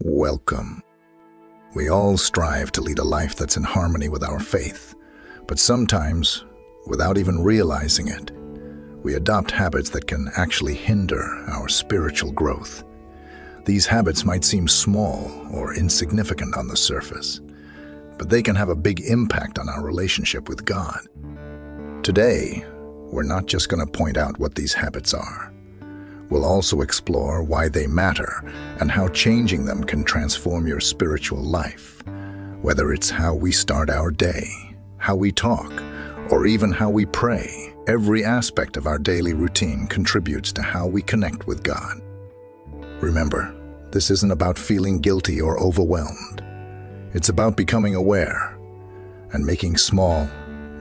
Welcome. We all strive to lead a life that's in harmony with our faith, but sometimes, without even realizing it, we adopt habits that can actually hinder our spiritual growth. These habits might seem small or insignificant on the surface, but they can have a big impact on our relationship with God. Today, we're not just going to point out what these habits are. We'll also explore why they matter and how changing them can transform your spiritual life. Whether it's how we start our day, how we talk, or even how we pray, every aspect of our daily routine contributes to how we connect with God. Remember, this isn't about feeling guilty or overwhelmed. It's about becoming aware and making small,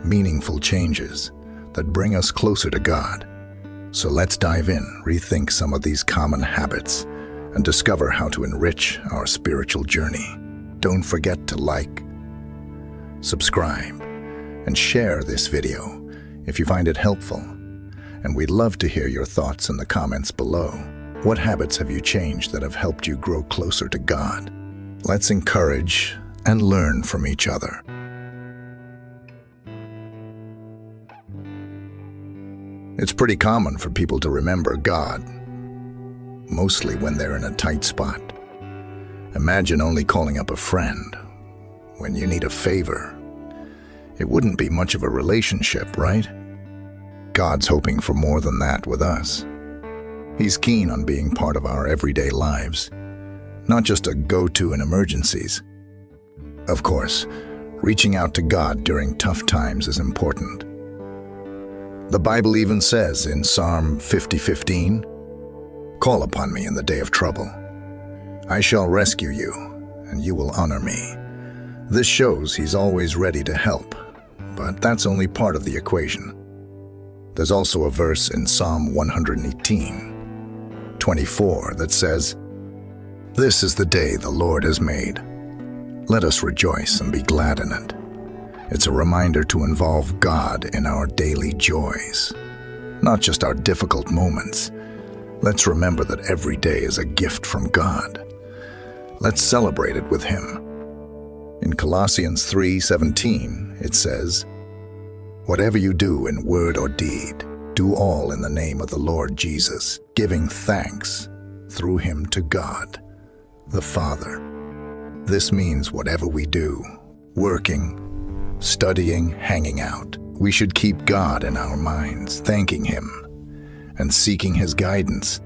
meaningful changes that bring us closer to God. So let's dive in, rethink some of these common habits, and discover how to enrich our spiritual journey. Don't forget to like, subscribe, and share this video if you find it helpful. And we'd love to hear your thoughts in the comments below. What habits have you changed that have helped you grow closer to God? Let's encourage and learn from each other. It's pretty common for people to remember God, mostly when they're in a tight spot. Imagine only calling up a friend when you need a favor. It wouldn't be much of a relationship, right? God's hoping for more than that with us. He's keen on being part of our everyday lives, not just a go-to in emergencies. Of course, reaching out to God during tough times is important. The Bible even says in Psalm 50:15, "Call upon me in the day of trouble. I shall rescue you, and you will honor me." This shows He's always ready to help, but that's only part of the equation. There's also a verse in Psalm 118:24 that says, "This is the day the Lord has made. Let us rejoice and be glad in it." It's a reminder to involve God in our daily joys, not just our difficult moments. Let's remember that every day is a gift from God. Let's celebrate it with Him. In Colossians 3:17, it says, "Whatever you do in word or deed, do all in the name of the Lord Jesus, giving thanks through Him to God, the Father." This means whatever we do, working, studying, hanging out, we should keep God in our minds, thanking Him and seeking His guidance.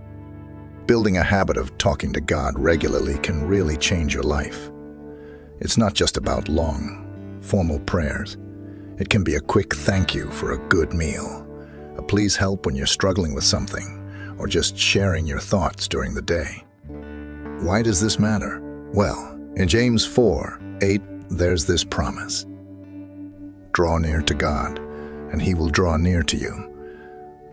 Building a habit of talking to God regularly can really change your life. It's not just about long, formal prayers. It can be a quick thank you for a good meal, a please help when you're struggling with something, or just sharing your thoughts during the day. Why does this matter? Well, in James 4:8, there's this promise. Draw near to God, and He will draw near to you.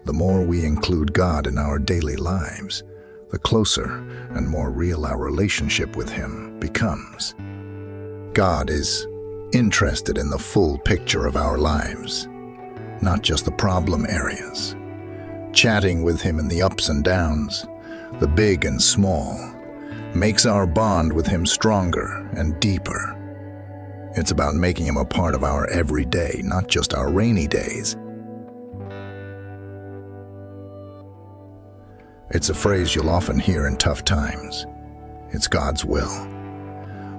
The more we include God in our daily lives, the closer and more real our relationship with Him becomes. God is interested in the full picture of our lives, not just the problem areas. Chatting with Him in the ups and downs, the big and small, makes our bond with Him stronger and deeper. It's about making Him a part of our everyday, not just our rainy days. It's a phrase you'll often hear in tough times. It's God's will.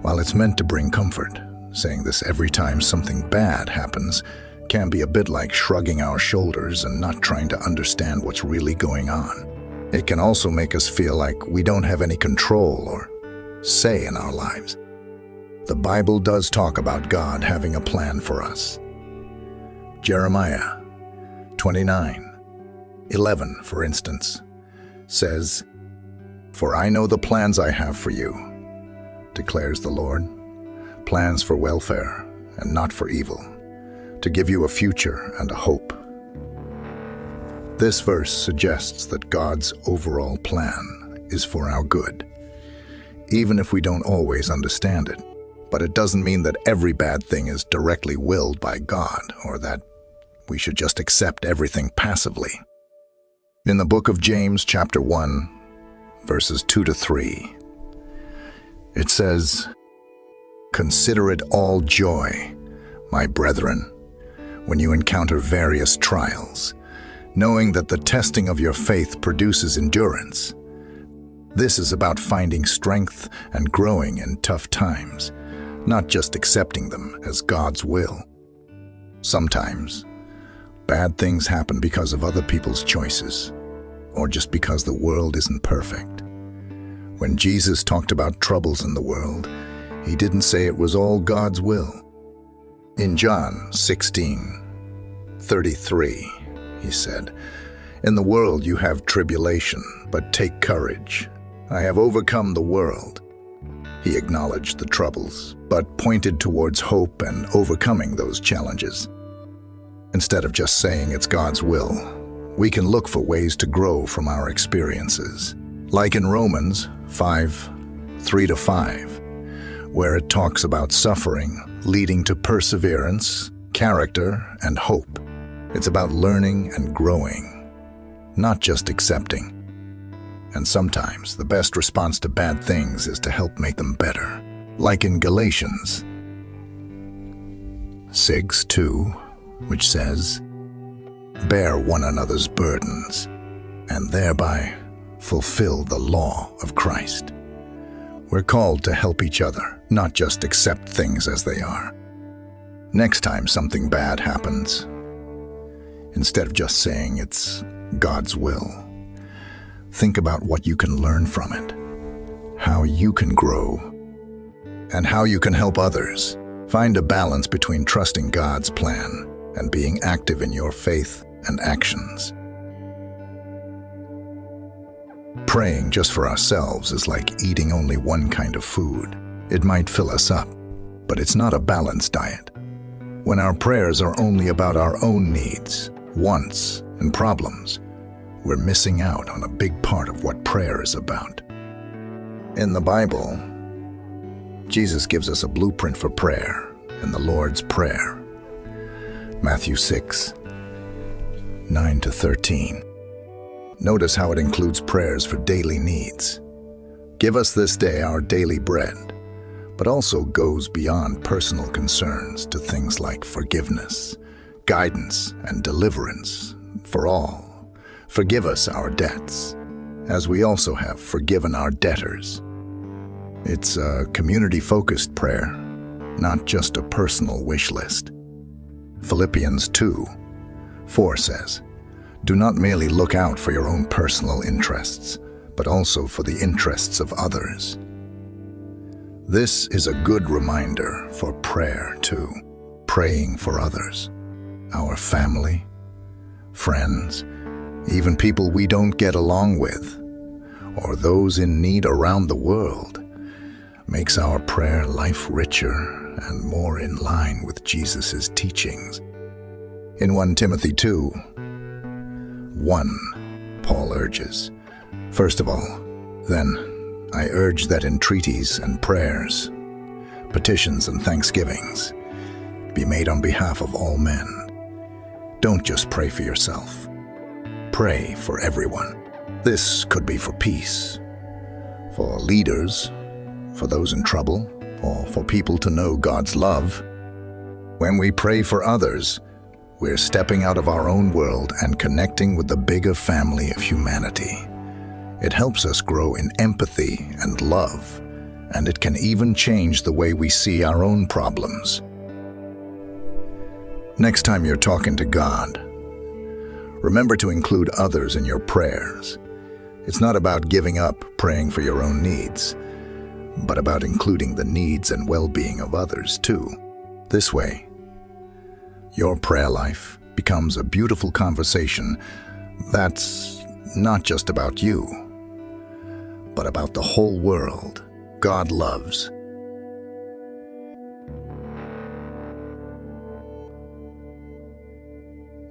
While it's meant to bring comfort, saying this every time something bad happens can be a bit like shrugging our shoulders and not trying to understand what's really going on. It can also make us feel like we don't have any control or say in our lives. The Bible does talk about God having a plan for us. Jeremiah 29:11, for instance, says, "For I know the plans I have for you, declares the Lord, plans for welfare and not for evil, to give you a future and a hope." This verse suggests that God's overall plan is for our good, even if we don't always understand it. But it doesn't mean that every bad thing is directly willed by God, or that we should just accept everything passively. In the book of James, chapter 1, verses 2 to 3, It says, "Consider it all joy, my brethren, when you encounter various trials, knowing that the testing of your faith produces endurance." This is about finding strength and growing in tough times, not just accepting them as God's will. Sometimes, bad things happen because of other people's choices, or just because the world isn't perfect. When Jesus talked about troubles in the world, he didn't say it was all God's will. In John 16:33, he said, "In the world you have tribulation, but take courage. I have overcome the world." He acknowledged the troubles, but pointed towards hope and overcoming those challenges. Instead of just saying it's God's will, we can look for ways to grow from our experiences. Like in Romans 5:3-5, where it talks about suffering leading to perseverance, character, and hope. It's about learning and growing, not just accepting. And sometimes the best response to bad things is to help make them better. Like in Galatians 6:2, which says, "Bear one another's burdens, and thereby fulfill the law of Christ." We're called to help each other, not just accept things as they are. Next time something bad happens, instead of just saying it's God's will, think about what you can learn from it, how you can grow, and how you can help others. Find a balance between trusting God's plan and being active in your faith and actions. Praying just for ourselves is like eating only one kind of food. It might fill us up, but it's not a balanced diet. When our prayers are only about our own needs, wants, and problems, we're missing out on a big part of what prayer is about. In the Bible, Jesus gives us a blueprint for prayer in the Lord's Prayer. Matthew 6:9-13. Notice how it includes prayers for daily needs. "Give us this day our daily bread," but also goes beyond personal concerns to things like forgiveness, guidance, and deliverance for all. "Forgive us our debts, as we also have forgiven our debtors." It's a community-focused prayer, not just a personal wish list. Philippians 2:4 says, "Do not merely look out for your own personal interests, but also for the interests of others." This is a good reminder for prayer too, praying for others, our family, friends, even people we don't get along with, or those in need around the world, makes our prayer life richer and more in line with Jesus' teachings. In 1 Timothy 2:1, Paul urges, "First of all, then, I urge that entreaties and prayers, petitions and thanksgivings be made on behalf of all men." Don't just pray for yourself. Pray for everyone. This could be for peace, for leaders, for those in trouble, or for people to know God's love. When we pray for others, we're stepping out of our own world and connecting with the bigger family of humanity. It helps us grow in empathy and love, and it can even change the way we see our own problems. Next time you're talking to God, remember to include others in your prayers. It's not about giving up praying for your own needs, but about including the needs and well-being of others too. This way, your prayer life becomes a beautiful conversation that's not just about you, but about the whole world God loves.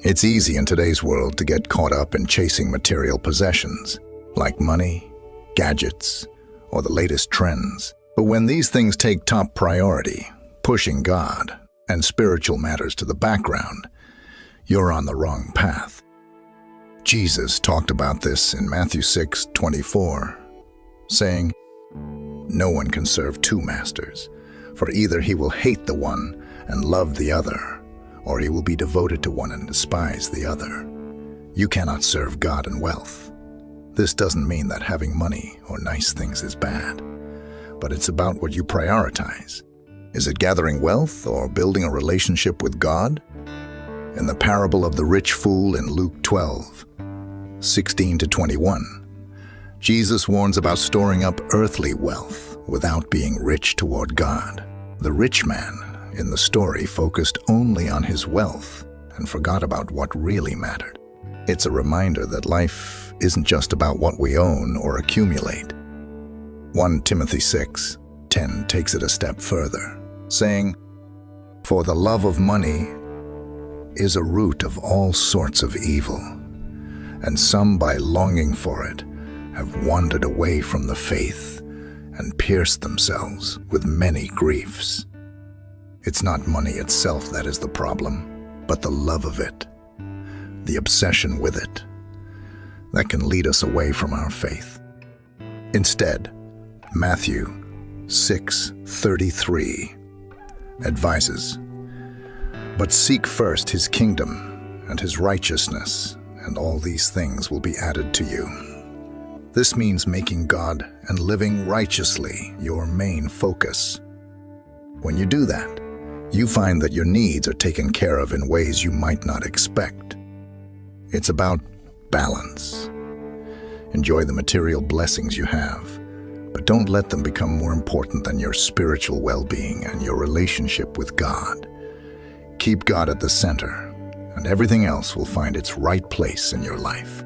It's easy in today's world to get caught up in chasing material possessions, like money, gadgets, or the latest trends. But when these things take top priority, pushing God and spiritual matters to the background, you're on the wrong path. Jesus talked about this in Matthew 6:24, saying, No one can serve two masters, for either he will hate the one and love the other, or he will be devoted to one and despise the other. You cannot serve God and wealth. This doesn't mean that having money or nice things is bad, but it's about what you prioritize. Is it gathering wealth or building a relationship with God? In the parable of the rich fool in Luke 12:16-21, Jesus warns about storing up earthly wealth without being rich toward God. The rich man in the story focused only on his wealth and forgot about what really mattered. It's a reminder that life isn't just about what we own or accumulate. 1 Timothy 6:10 takes it a step further, saying, "For the love of money is a root of all sorts of evil, and some by longing for it have wandered away from the faith and pierced themselves with many griefs." It's not money itself that is the problem, but the love of it, the obsession with it, that can lead us away from our faith. Instead, Matthew 6:33 advises, "But seek first his kingdom and his righteousness, and all these things will be added to you." This means making God and living righteously your main focus. When you do that, you find that your needs are taken care of in ways you might not expect. It's about balance. Enjoy the material blessings you have, but don't let them become more important than your spiritual well-being and your relationship with God. Keep God at the center, and everything else will find its right place in your life.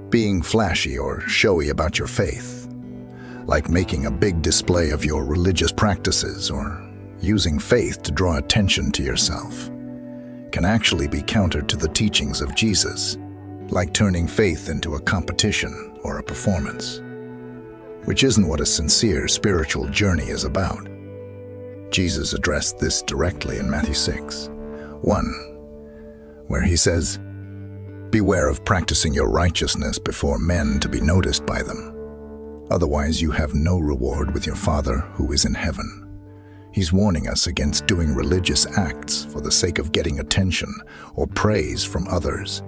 Being flashy or showy about your faith, like making a big display of your religious practices or using faith to draw attention to yourself, can actually be counter to the teachings of Jesus, like turning faith into a competition or a performance, which isn't what a sincere spiritual journey is about. Jesus addressed this directly in Matthew 6:1, where he says, "Beware of practicing your righteousness before men to be noticed by them. Otherwise you have no reward with your Father who is in heaven." He's warning us against doing religious acts for the sake of getting attention or praise from others.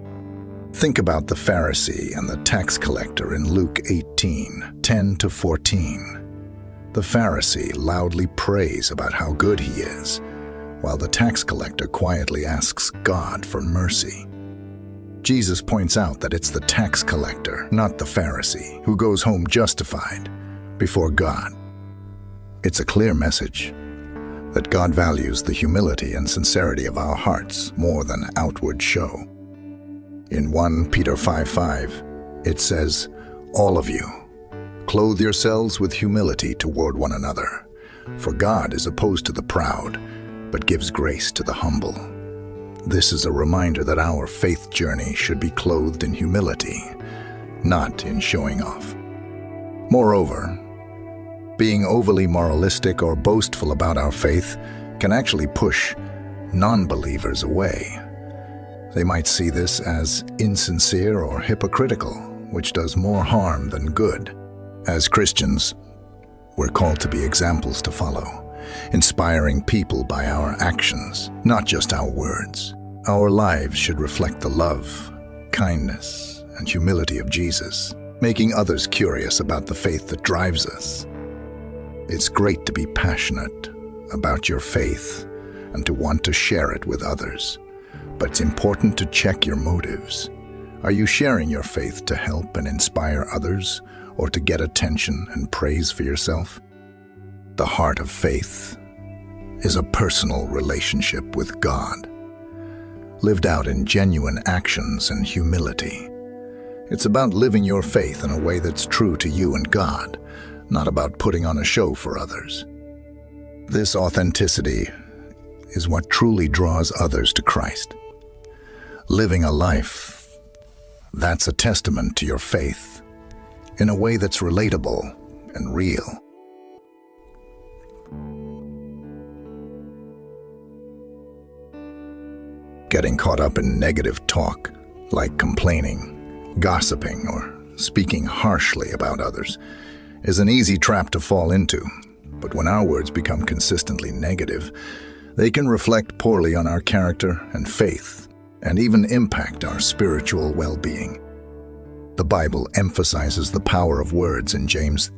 Think about the Pharisee and the tax collector in Luke 18:10-14. The Pharisee loudly prays about how good he is, while the tax collector quietly asks God for mercy. Jesus points out that it's the tax collector, not the Pharisee, who goes home justified before God. It's a clear message that God values the humility and sincerity of our hearts more than outward show. In 1 Peter 5:5, it says, "All of you, clothe yourselves with humility toward one another, for God is opposed to the proud, but gives grace to the humble." This is a reminder that our faith journey should be clothed in humility, not in showing off. Moreover, being overly moralistic or boastful about our faith can actually push non-believers away. They might see this as insincere or hypocritical, which does more harm than good. As Christians, we're called to be examples to follow, inspiring people by our actions, not just our words. Our lives should reflect the love, kindness, and humility of Jesus, making others curious about the faith that drives us. It's great to be passionate about your faith and to want to share it with others, but it's important to check your motives. Are you sharing your faith to help and inspire others, or to get attention and praise for yourself? The heart of faith is a personal relationship with God, lived out in genuine actions and humility. It's about living your faith in a way that's true to you and God, not about putting on a show for others. This authenticity is what truly draws others to Christ. Living a life that's a testament to your faith in a way that's relatable and real. Getting caught up in negative talk, like complaining, gossiping, or speaking harshly about others, is an easy trap to fall into. But when our words become consistently negative, they can reflect poorly on our character and faith, and even impact our spiritual well-being. The Bible emphasizes the power of words in James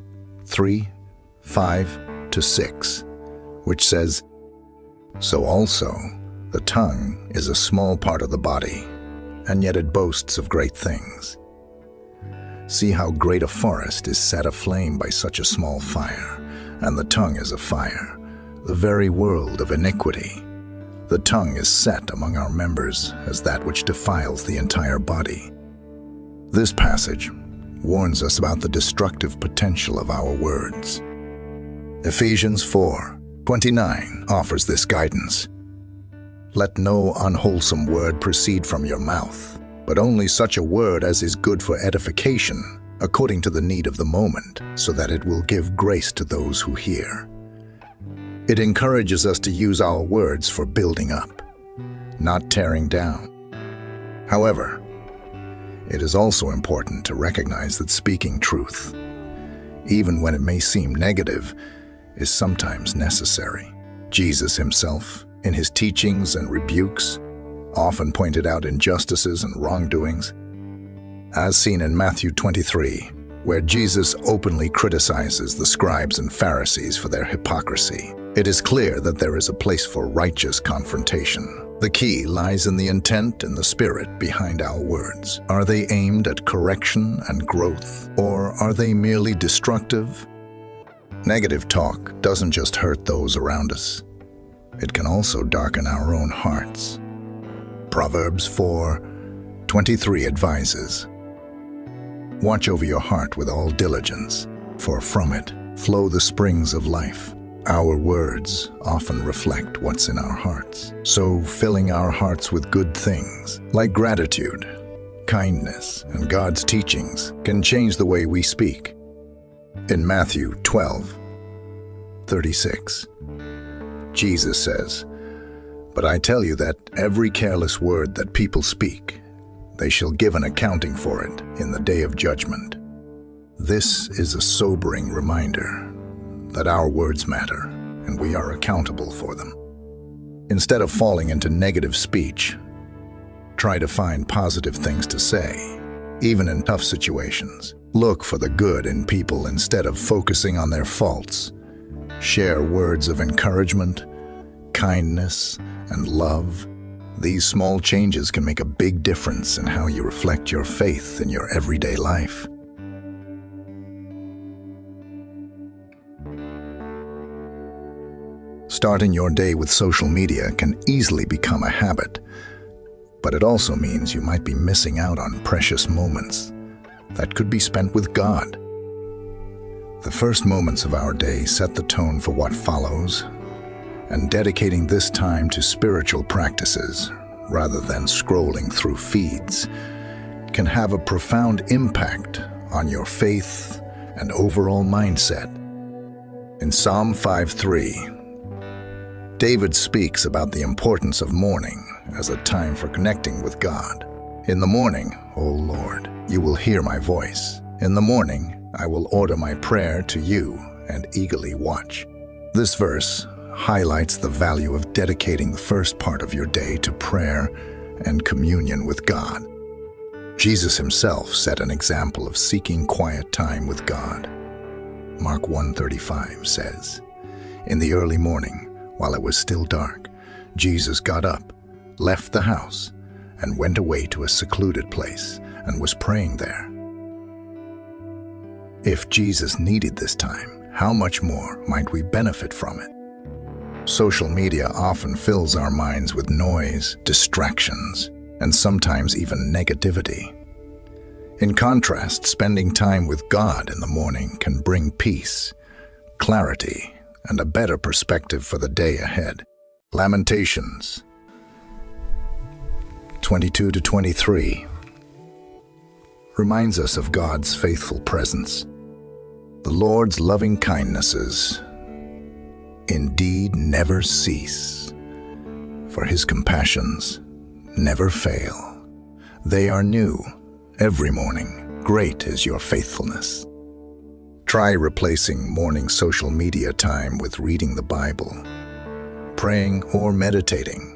3:5-6, which says, "So also the tongue is a small part of the body, and yet it boasts of great things. See how great a forest is set aflame by such a small fire, and the tongue is a fire, the very world of iniquity. The tongue is set among our members as that which defiles the entire body." This passage warns us about the destructive potential of our words. Ephesians 4:29 offers this guidance. "Let no unwholesome word proceed from your mouth, but only such a word as is good for edification, according to the need of the moment, so that it will give grace to those who hear." It encourages us to use our words for building up, not tearing down. However, it is also important to recognize that speaking truth, even when it may seem negative, is sometimes necessary. Jesus himself, in his teachings and rebukes, often pointed out injustices and wrongdoings, as seen in Matthew 23, where Jesus openly criticizes the scribes and Pharisees for their hypocrisy. It is clear that there is a place for righteous confrontation. The key lies in the intent and the spirit behind our words. Are they aimed at correction and growth, or are they merely destructive? Negative talk doesn't just hurt those around us. It can also darken our own hearts. Proverbs 4:23 advises, "Watch over your heart with all diligence, for from it flow the springs of life." Our words often reflect what's in our hearts. So filling our hearts with good things, like gratitude, kindness, and God's teachings, can change the way we speak. In Matthew 12:36, Jesus says, "But I tell you that every careless word that people speak, they shall give an accounting for it in the day of judgment." This is a sobering reminder that our words matter, and we are accountable for them. Instead of falling into negative speech, try to find positive things to say, even in tough situations. Look for the good in people instead of focusing on their faults. Share words of encouragement, kindness, and love. These small changes can make a big difference in how you reflect your faith in your everyday life. Starting your day with social media can easily become a habit, but it also means you might be missing out on precious moments that could be spent with God. The first moments of our day set the tone for what follows, and dedicating this time to spiritual practices rather than scrolling through feeds can have a profound impact on your faith and overall mindset. In Psalm 5:3, David speaks about the importance of morning as a time for connecting with God. "In the morning, O Lord, you will hear my voice. In the morning, I will order my prayer to you and eagerly watch." This verse highlights the value of dedicating the first part of your day to prayer and communion with God. Jesus himself set an example of seeking quiet time with God. Mark 1:35 says, "In the early morning, while it was still dark, Jesus got up, left the house, and went away to a secluded place and was praying there." If Jesus needed this time, how much more might we benefit from it? Social media often fills our minds with noise, distractions, and sometimes even negativity. In contrast, spending time with God in the morning can bring peace, clarity, and a better perspective for the day ahead. Lamentations 22-23 reminds us of God's faithful presence. "The Lord's loving kindnesses indeed never cease, for his compassions never fail. They are new every morning. Great is your faithfulness. Try replacing morning social media time with reading the Bible, praying, or meditating.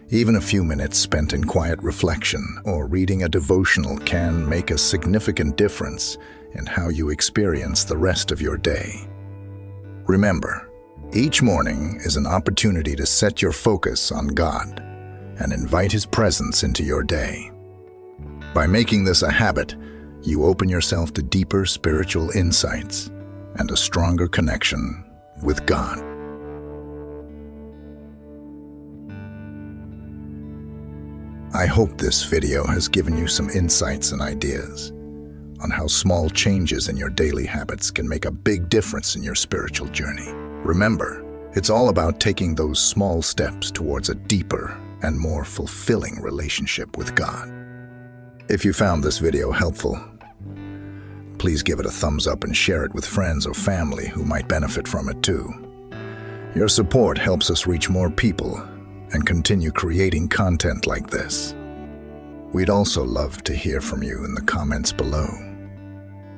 Even a few minutes spent in quiet reflection or reading a devotional can make a significant difference in how you experience the rest of your day. Remember, each morning is an opportunity to set your focus on God and invite His presence into your day. By making this a habit, you open yourself to deeper spiritual insights and a stronger connection with God. I hope this video has given you some insights and ideas on how small changes in your daily habits can make a big difference in your spiritual journey. Remember, it's all about taking those small steps towards a deeper and more fulfilling relationship with God. If you found this video helpful, please give it a thumbs up and share it with friends or family who might benefit from it too. Your support helps us reach more people and continue creating content like this. We'd also love to hear from you in the comments below.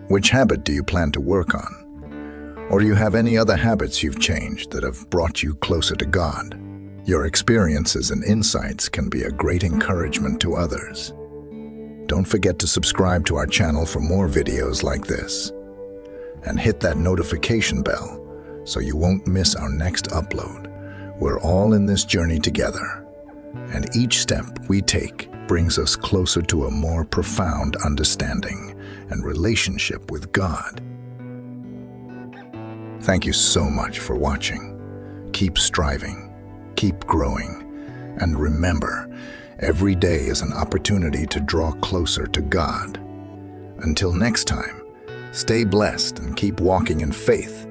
Which habit do you plan to work on? Or do you have any other habits you've changed that have brought you closer to God? Your experiences and insights can be a great encouragement to others. Don't forget to subscribe to our channel for more videos like this. And hit that notification bell so you won't miss our next upload. We're all in this journey together, and each step we take brings us closer to a more profound understanding and relationship with God. Thank you so much for watching. Keep striving, keep growing, and remember, every day is an opportunity to draw closer to God. Until next time, stay blessed and keep walking in faith